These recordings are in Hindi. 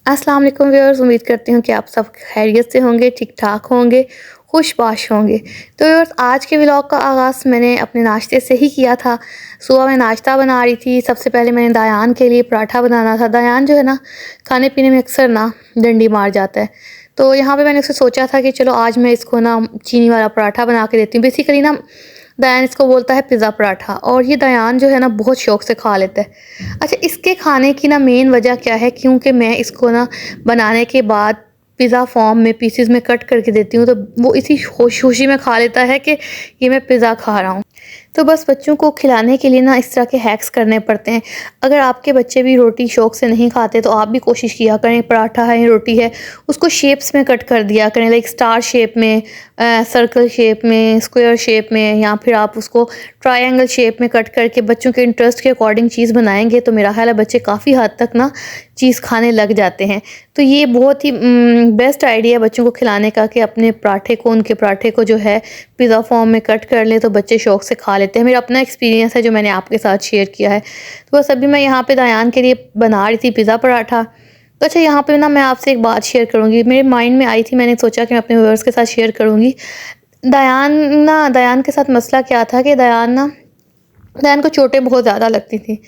अस्सलाम वालेकुम व्यूअर्स, उम्मीद करती हूँ कि आप सब खैरियत से होंगे, ठीक-ठाक होंगे, खुशबाश होंगे। तो व्यूअर्स, आज के व्लॉग का आगाज़ मैंने अपने नाश्ते से ही किया था। सुबह मैं नाश्ता बना रही थी, सबसे पहले मैंने दायान के लिए पराठा बनाना था। दायान जो है ना, खाने-पीने में अक्सर ना डंडी मार जाता है। तो यहाँ पे मैंने उससे सोचा था कि चलो आज मैं इसको ना चीनी वाला पराठा बना के देती हूँ। बेसिकली ना दयान इसको बोलता है पिज़्ज़ा पराठा, और ये दयान जो है ना बहुत शौक़ से खा लेता है। अच्छा, इसके खाने की ना मेन वजह क्या है, क्योंकि मैं इसको ना बनाने के बाद पिज़्ज़ा फॉर्म में पीसेज़ में कट करके देती हूँ, तो वो इसी खुशी में खा लेता है कि ये मैं पिज़्ज़ा खा रहा हूँ। तो बस बच्चों को खिलाने के लिए ना इस तरह के हैक्स करने पड़ते हैं। अगर आपके बच्चे भी रोटी शौक़ से नहीं खाते, तो आप भी कोशिश किया करें, पराठा है, रोटी है, उसको शेप्स में कट कर दिया करें, लाइक स्टार शेप में, सर्कल शेप में, स्क्वायर शेप में, या फिर आप उसको ट्रायंगल शेप में कट करके बच्चों के इंटरेस्ट के अकॉर्डिंग चीज़ बनाएंगे, तो मेरा ख्याल है बच्चे काफ़ी हद तक ना चीज़ खाने लग जाते हैं। तो ये बहुत ही बेस्ट आइडिया है बच्चों को खिलाने का, कि अपने पराठे को, उनके पराठे को जो है पिज़्ज़ा फॉर्म में कट कर लें, तो बच्चे शौक़ से खा लेते हैं। मेरा अपना एक्सपीरियंस है जो मैंने आपके साथ शेयर किया है। तो बस अभी मैं यहाँ पे दायान के लिए बना रही थी पिज़्ज़ा पराठा। तो अच्छा, यहाँ पे ना मैं आपसे एक बात शेयर करूँगी, मेरे माइंड में आई थी, मैंने सोचा कि मैं अपने व्यूअर्स के साथ शेयर करूँगी। दयान के साथ मसला क्या था कि दयान को चोटें बहुत ज़्यादा लगती थी।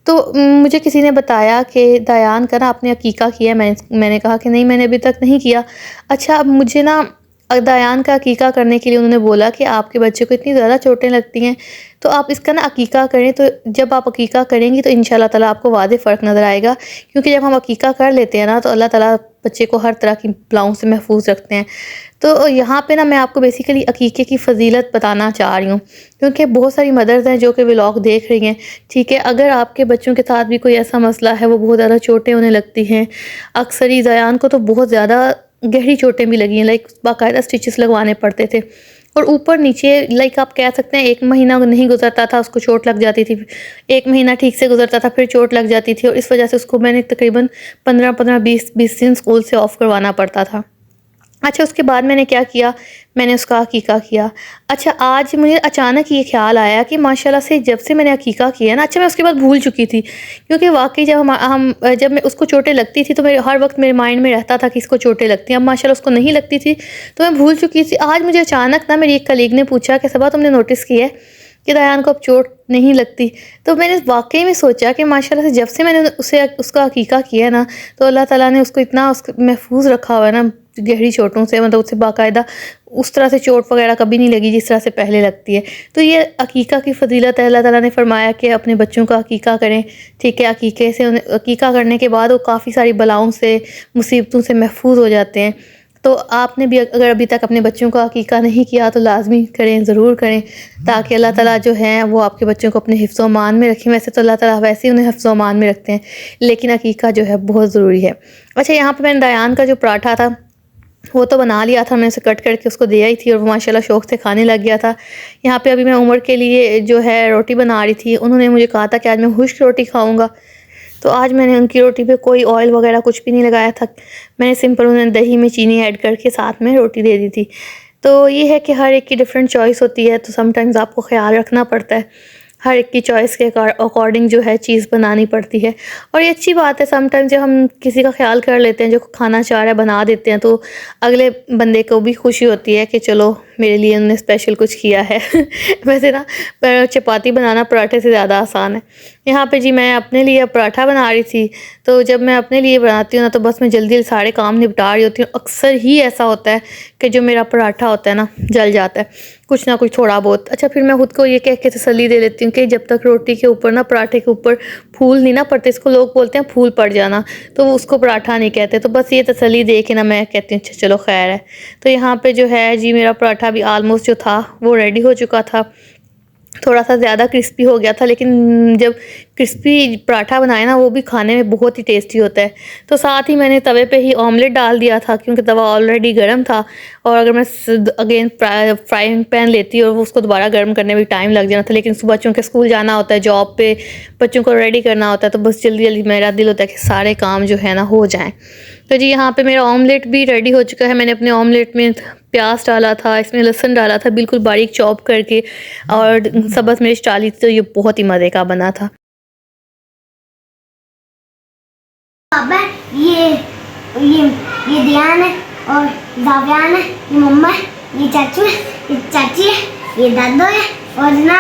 तो मुझे किसी ने बताया कि दयान का ना आपने अकीका किया है। मैंने कहा कि नहीं, मैंने अभी तक नहीं किया। अच्छा, अब मुझे ना दयान का अकीका करने के लिए उन्होंने बोला कि आपके बच्चे को इतनी ज़्यादा चोटें लगती हैं, तो आप इसका ना अकीका करें। तो जब आप अकीका करेंगी तो इंशाल्लाह ताला आपको वाज़ेह फ़र्क नज़र आएगा, क्योंकि जब हम अकीका कर लेते हैं ना, तो अल्लाह ताला बच्चे को हर तरह की बलाओं से महफूज रखते हैं। तो यहाँ पे ना मैं आपको बेसिकली अकीके की फ़जीलत बताना चाह रही हूँ, क्योंकि बहुत सारी मदर्स हैं जो कि व्लॉग देख रही हैं, ठीक है। अगर आपके बच्चों के साथ भी कोई ऐसा मसला है, वो बहुत ज़्यादा चोटें उन्हें लगती हैं, अक्सर ही ज़यान को तो बहुत ज़्यादा गहरी चोटें भी लगी हैं, लाइक बाकायदा स्टिचेस लगवाने पड़ते थे, और ऊपर नीचे, लाइक आप कह सकते हैं 1 महीना नहीं गुजरता था उसको चोट लग जाती थी। 1 महीना ठीक से गुजरता था, फिर चोट लग जाती थी, और इस वजह से उसको मैंने तकरीबन 15-15, 20-20 दिन स्कूल से ऑफ करवाना पड़ता था। अच्छा, उसके बाद मैंने क्या किया, मैंने उसका अकीका किया। अच्छा, आज मुझे अचानक ये ख़्याल आया कि माशाल्लाह से जब से मैंने अकीका किया ना, अच्छा मैं उसके बाद भूल चुकी थी, क्योंकि वाक़ई जब मैं उसको चोटें लगती थी, तो मेरे हर वक्त मेरे माइंड में रहता था कि इसको चोटें लगती हैं। अब माशाल्लाह उसको नहीं लगती थी, तो मैं भूल चुकी थी। आज मुझे अचानक ना मेरी एक कलीग ने पूछा कि सबा, तुमने नोटिस किया है कि दयान को अब चोट नहीं लगती? तो मैंने वाक़ई में सोचा कि माशाल्लाह से जब से मैंने उसका अकीका किया है ना, तो अल्लाह ताला ने उसको इतना महफूज रखा हुआ है ना गहरी चोटों से, मतलब उससे बाकायदा उस तरह से चोट वगैरह कभी नहीं लगी जिस तरह से पहले लगती है। तो ये अकीका की फ़जीलत है। अल्लाह ताला ने फ़रमाया कि अपने बच्चों का अकीका करें, ठीक है। अकीके से उन्हें, अकीका करने के बाद वो काफ़ी सारी बलाओं से, मुसीबतों से महफूज हो जाते हैं। तो आपने भी अगर अभी तक अपने बच्चों का अकीका नहीं किया, तो लाज़मी करें, ज़रूर करें, ताकि अल्लाह ताला जो है वो आपके बच्चों को अपने हिफ्ज़-ओ-अमान में रखें। वैसे तो अल्लाह ताला वैसे ही उन्हें हिफ्ज़-ओ-अमान में रखते हैं, लेकिन अकीका जो है बहुत ज़रूरी है। अच्छा, यहाँ पे मैंने दयान का जो पराठा था वो तो बना लिया था, मैंने उसे कट करके उसको दे आई थी, और वो माशाल्लाह शौक़ से खाने लग गया था। यहाँ पे अभी मैं उमर के लिए जो है रोटी बना रही थी, उन्होंने मुझे कहा था कि आज मैं खुश्क रोटी खाऊँगा, तो आज मैंने उनकी रोटी पे कोई ऑयल वगैरह कुछ भी नहीं लगाया था। मैंने सिंपल उन्हें दही में चीनी ऐड करके साथ में रोटी दे दी थी। तो ये है कि हर एक की डिफरेंट चॉइस होती है, तो समटाइम्स आपको ख़्याल रखना पड़ता है। हर एक की चॉइस के अकॉर्डिंग जो है चीज़ बनानी पड़ती है, और ये अच्छी बात है। समटाइम्स जब हम किसी का ख़्याल कर लेते हैं, जो खाना चाह रहा है बना देते हैं, तो अगले बंदे को भी खुशी होती है कि चलो मेरे लिए उन्होंने स्पेशल कुछ किया है। वैसे ना चपाती बनाना पराठे से ज़्यादा आसान है। यहाँ पे जी मैं अपने लिए पराठा बना रही थी, तो जब मैं अपने लिए बनाती हूँ ना, तो बस मैं जल्दी सारे काम निपटा रही होती हूँ। अक्सर ही ऐसा होता है कि जो मेरा पराठा होता है ना, जल जाता है, कुछ ना कुछ थोड़ा बहुत। अच्छा, फिर मैं खुद को ये कह के तसल्ली दे लेती हूँ कि जब तक रोटी के ऊपर ना, पराठे के ऊपर फूल नहीं ना पड़ते, इसको लोग बोलते हैं फूल पड़ जाना, तो वो उसको पराठा नहीं कहते। तो बस ये तसल्ली दे के ना मैं कहती हूँ अच्छा चलो खैर है। तो यहाँ पे जो है जी मेरा पराठा भी ऑलमोस्ट जो था वो रेडी हो चुका था। थोड़ा-सा ज़्यादा क्रिस्पी हो गया था, लेकिन जब क्रिस्पी पराठा बनाए ना, वो भी खाने में बहुत ही टेस्टी होता है। तो साथ ही मैंने तवे पे ही ऑमलेट डाल दिया था, क्योंकि तवा ऑलरेडी गर्म था, और अगर मैं अगेन फ्राइंग पैन लेती और उसको दोबारा गर्म करने में टाइम लग जाना था। लेकिन सुबह बच्चों के स्कूल जाना होता है, जॉब पे बच्चों को रेडी करना होता है, तो बस जल्दी-जल्दी मेरा दिल होता है कि सारे काम जो है ना हो जाएँ। तो जी यहाँ पे मेरा ऑमलेट भी रेडी हो चुका है। मैंने अपने ऑमलेट में प्याज़ डाला था, इसमें लहसुन डाला था बिल्कुल बारीक चॉप करके, और सब्ज़ मिर्च डाली थी, तो ये बहुत ही मज़े का बना था। पापा ये ये दयान है और जावियान है, ये मम्मा है, ये चाचू है, ये चाची है, ये दादू है और ना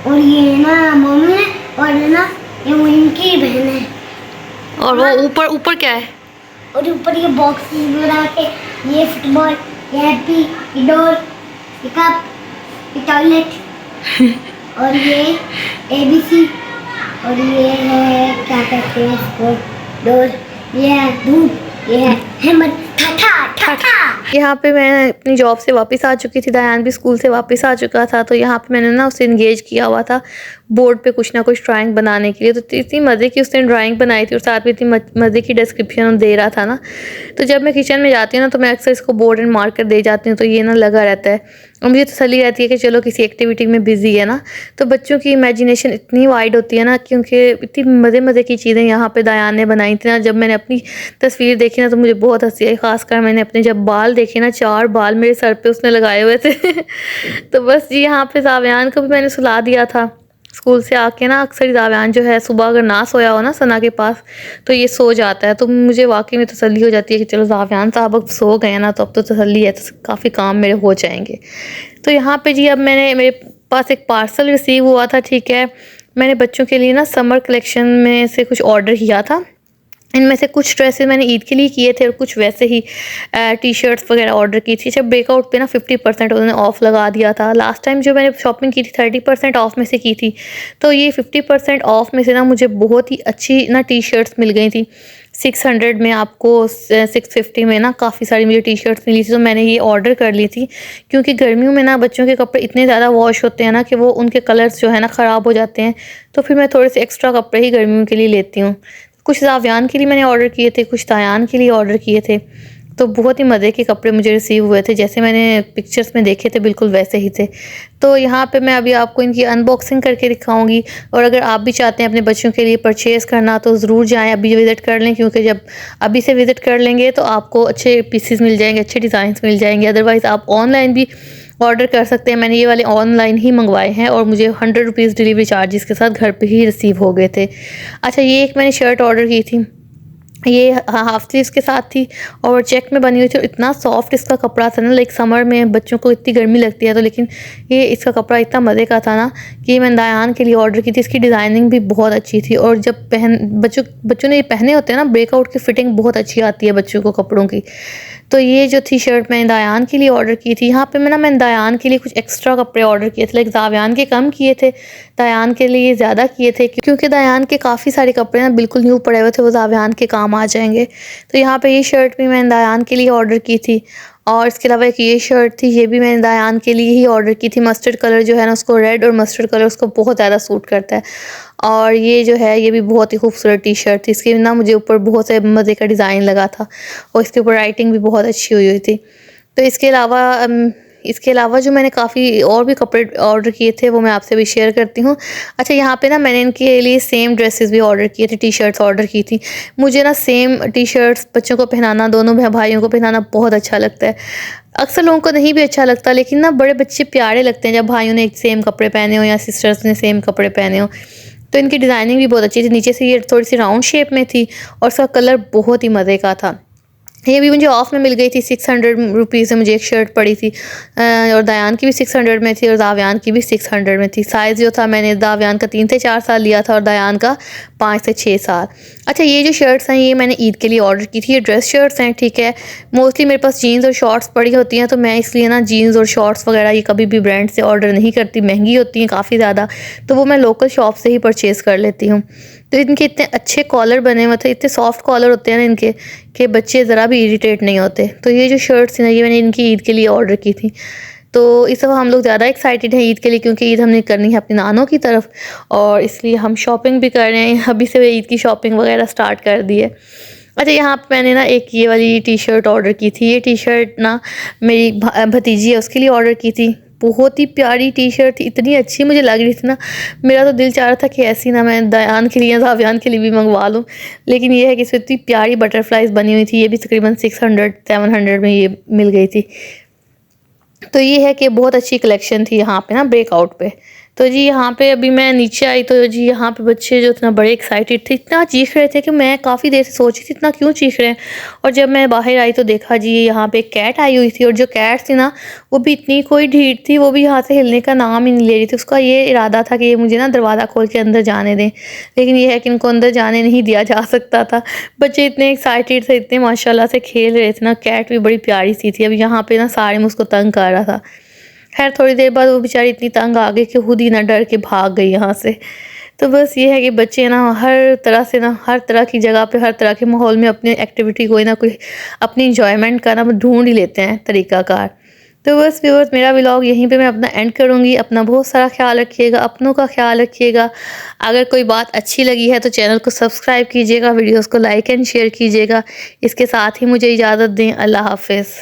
और ये ना मम्मी है और ना ये उनकी बहन है। और वो ऊपर ऊपर क्या है? और ऊपर ये बॉक्स बना के ये फुटबॉल, ये हैप्पी, ये डोर, ये कप, ये टॉयलेट और ये ABC और ये है क्या कहते हैं इसको, डोर, ये है धूप, ये है हैमर, ठाठा। यहाँ पे मैं अपनी जॉब से वापस आ चुकी थी, दयान भी स्कूल से वापस आ चुका था। तो यहाँ पे मैंने ना उसे इंगेज किया हुआ था बोर्ड पे कुछ ना कुछ ड्राइंग बनाने के लिए। तो इतनी मज़े की उसने ड्राइंग बनाई थी और साथ में इतनी मज़े की डिस्क्रिप्शन दे रहा था ना। तो जब मैं किचन में जाती हूँ ना तो मैं अक्सर इसको बोर्ड एंड मार्कर दे जाती हूँ, तो ये ना लगा रहता है और मुझे तसल्ली रहती है कि चलो किसी एक्टिविटी में बिजी है ना। तो बच्चों की इमेजिनेशन इतनी वाइड होती है ना, क्योंकि इतनी मज़े की चीज़ें यहाँ पे दयान ने बनाई थी ना। जब मैंने अपनी तस्वीर देखी ना तो मुझे बहुत हंसी आई, खासकर मैंने अपने जब बाल देखे ना, 4 बाल मेरे सर पे उसने लगाए हुए थे तो बस जी यहाँ पे जावियान को भी मैंने सुला दिया था स्कूल से आके ना। अक्सर जावियान जो है सुबह अगर ना सोया हो ना सना के पास तो ये सो जाता है, तो मुझे वाकई में तसल्ली हो जाती है कि चलो जावियान साहब अब सो गए ना, तो अब तो तसल्ली है, तो काफ़ी काम मेरे हो जाएंगे। तो यहाँ पे जी अब मेरे पास एक पार्सल रिसीव हुआ था, ठीक है। मैंने बच्चों के लिए ना समर कलेक्शन में से कुछ ऑर्डर किया था। इनमें से कुछ ड्रेसेस मैंने ईद के लिए किए थे और कुछ वैसे ही टी शर्ट्स वगैरह ऑर्डर की थी। जब ब्रेकआउट पे ना 50% उन्होंने ऑफ़ लगा दिया था। लास्ट टाइम जो मैंने शॉपिंग की थी 30% ऑफ़ में से की थी, तो ये 50% ऑफ़ में से ना मुझे बहुत ही अच्छी ना टी शर्ट्स मिल गई थी। 600 में आपको 650 में ना काफ़ी सारी मुझे टी शर्ट्स मिली थी। तो मैंने ये ऑर्डर कर ली थी, क्योंकि गर्मियों में ना बच्चों के कपड़े इतने ज़्यादा वॉश होते हैं ना कि वो उनके कलर्स जो है ना ख़राब हो जाते हैं। तो फिर मैं थोड़े से एक्स्ट्रा कपड़े ही गर्मियों के लिए लेती हूँ। कुछ जावियान के लिए मैंने ऑर्डर किए थे, कुछ दयान के लिए ऑर्डर किए थे। तो बहुत ही मज़े के कपड़े मुझे रिसीव हुए थे, जैसे मैंने पिक्चर्स में देखे थे बिल्कुल वैसे ही थे। तो यहाँ पे मैं अभी आपको इनकी अनबॉक्सिंग करके दिखाऊंगी। और अगर आप भी चाहते हैं अपने बच्चों के लिए परचेज़ करना तो ज़रूर जाएं, अभी विज़िट कर लें, क्योंकि जब अभी से विज़िट कर लेंगे तो आपको अच्छे पीसेस मिल जाएंगे, अच्छे डिज़ाइंस मिल जाएंगे। अदरवाइज़ आप ऑनलाइन भी ऑर्डर कर सकते हैं। मैंने ये वाले ऑनलाइन ही मंगवाए हैं और मुझे 100 रुपीज़ डिलीवरी चार्जेस के साथ घर पे ही रिसीव हो गए थे। अच्छा, ये एक मैंने शर्ट ऑर्डर की थी, ये हाफ स्लीव्स के साथ थी और चेक में बनी हुई थी। और इतना सॉफ्ट इसका कपड़ा था ना, लाइक समर में बच्चों को इतनी गर्मी लगती है तो, लेकिन ये इसका कपड़ा इतना मज़े का था ना कि मैंने दयान के लिए ऑर्डर की थी। इसकी डिज़ाइनिंग भी बहुत अच्छी थी और जब बच्चों ने ये पहने होते हैं ना, ब्रेकआउट की फिटिंग बहुत अच्छी आती है बच्चों को कपड़ों की। तो ये जो थी शर्ट मैंने दयान के लिए ऑर्डर की थी। यहाँ पे मैंने दयान के लिए कुछ एक्स्ट्रा कपड़े ऑर्डर किए थे, लाइक जावियान के कम किए थे, दयान के लिए ज़्यादा किए थे, क्योंकि दयान के काफ़ी सारे कपड़े ना बिल्कुल न्यू पड़े हुए थे, वो जावियान के काम आ जाएंगे। तो यहाँ पे ये शर्ट भी मैंने दयान के लिए ऑर्डर की थी। और इसके अलावा एक ये शर्ट थी, ये भी मैंने दयान के लिए ही ऑर्डर की थी। मस्टर्ड कलर जो है ना, उसको रेड और मस्टर्ड कलर उसको बहुत ज़्यादा सूट करता है। और ये जो है ये भी बहुत ही खूबसूरत टी शर्ट थी। इसके ना मुझे ऊपर बहुत से मज़े का डिज़ाइन लगा था और इसके ऊपर राइटिंग भी बहुत अच्छी हुई थी। तो इसके अलावा जो मैंने काफ़ी और भी कपड़े ऑर्डर किए थे वो मैं आपसे भी शेयर करती हूँ। अच्छा, यहाँ पे ना मैंने इनके लिए सेम ड्रेसेस भी ऑर्डर किए थे, टी शर्ट्स ऑर्डर की थी। मुझे ना सेम टी शर्ट्स बच्चों को पहनाना, दोनों भाइयों को पहनाना बहुत अच्छा लगता है। अक्सर लोगों को नहीं भी अच्छा लगता, लेकिन ना बड़े बच्चे प्यारे लगते हैं जब भाइयों ने एक सेम कपड़े पहने हो या सिस्टर्स ने सेम कपड़े पहने हो। तो इनकी डिज़ाइनिंग भी बहुत अच्छी थी। नीचे से ये थोड़ी सी राउंड शेप में थी और उसका कलर बहुत ही मज़े का था। ये भी मुझे ऑफ़ में मिल गई थी, 600 रुपीज़ में मुझे एक शर्ट पड़ी थी। और दयान की भी 600 में थी और जावियान की भी 600 में थी। साइज़ जो था मैंने दावियान का 3 से 4 साल लिया था और दयान का 5 से 6 साल। अच्छा, ये जो शर्ट्स हैं ये मैंने ईद के लिए ऑर्डर की थी। ये ड्रेस शर्ट्स हैं, ठीक है। मोस्टली मेरे पास जीन्स और शॉर्ट्स पड़ी होती हैं, तो मैं इसलिए ना जीन्स और शॉर्ट्स वगैरह ये कभी भी ब्रांड से ऑर्डर नहीं करती, महंगी होती हैं काफ़ी ज़्यादा। तो वो मैं लोकल शॉप से ही परचेज़ कर लेती हूँ। तो इनके इतने अच्छे कॉलर बने हुए थे, इतने सॉफ्ट कॉलर होते हैं ना इनके, कि बच्चे ज़रा भी इरिटेट नहीं होते। तो ये जो शर्ट्स थी ना ये मैंने इनकी ईद के लिए ऑर्डर की थी। तो इस दफ़ा हम लोग ज़्यादा एक्साइटेड हैं ईद के लिए, क्योंकि ईद हमने करनी है अपनी नानों की तरफ और इसलिए हम शॉपिंग भी कर रहे हैं। अभी से ईद की शॉपिंग वगैरह स्टार्ट कर दी है। अच्छा, यहाँ पे मैंने ना एक ये वाली टी शर्ट ऑर्डर की थी। ये टी शर्ट ना मेरी भतीजी है उसके लिए ऑर्डर की थी। बहुत ही प्यारी टी शर्ट थी, इतनी अच्छी मुझे लग रही थी ना, मेरा तो दिल चाह रहा था कि ऐसी ना मैं दयान के लिए या जावियान के लिए भी मंगवा लूँ। लेकिन ये है कि इसमें इतनी प्यारी बटरफ्लाइज बनी हुई थी। ये भी तकरीबन 600-700 में ये मिल गई थी। तो ये है कि बहुत अच्छी कलेक्शन थी यहाँ पे ना ब्रेकआउट पे। तो जी यहाँ पे अभी मैं नीचे आई तो जी यहाँ पे बच्चे जो इतना बड़े एक्साइटेड थे, इतना चीख रहे थे कि मैं काफ़ी देर से सोच रही थी इतना क्यों चीख रहे हैं। और जब मैं बाहर आई तो देखा जी यहाँ पे एक कैट आई हुई थी, और जो कैट थी ना वो भी इतनी कोई ढीठ थी, वो भी यहाँ से हिलने का नाम ही नहीं ले रही थी। उसका ये इरादा था कि ये मुझे ना दरवाज़ा खोल के अंदर जाने दें, लेकिन ये है कि इनको अंदर जाने नहीं दिया जा सकता था। बच्चे इतने एक्साइटेड थे, इतने माशाल्लाह से खेल रहे थे ना, कैट भी बड़ी प्यारी सी थी। अब यहाँ पे ना सारे में उसको तंग कर रहा था। खैर थोड़ी देर बाद वो बेचारी इतनी तंग आ गई कि खुद ही ना डर के भाग गई यहाँ से। तो बस ये है कि बच्चे ना हर तरह से ना हर तरह की जगह पे, हर तरह के माहौल में अपनी एक्टिविटी कोई ना कोई अपनी इंजॉयमेंट का ना ढूंढ ही लेते हैं तरीक़ाकार। तो बस व्यूअर्स, मेरा व्लॉग यहीं पे मैं अपना एंड करूँगी। अपना बहुत सारा ख्याल रखिएगा, अपनों का ख्याल रखिएगा। अगर कोई बात अच्छी लगी है तो चैनल को सब्सक्राइब कीजिएगा, वीडियोज़ को लाइक एंड शेयर कीजिएगा। इसके साथ ही मुझे इजाज़त दें। अल्लाह हाफ़िज़।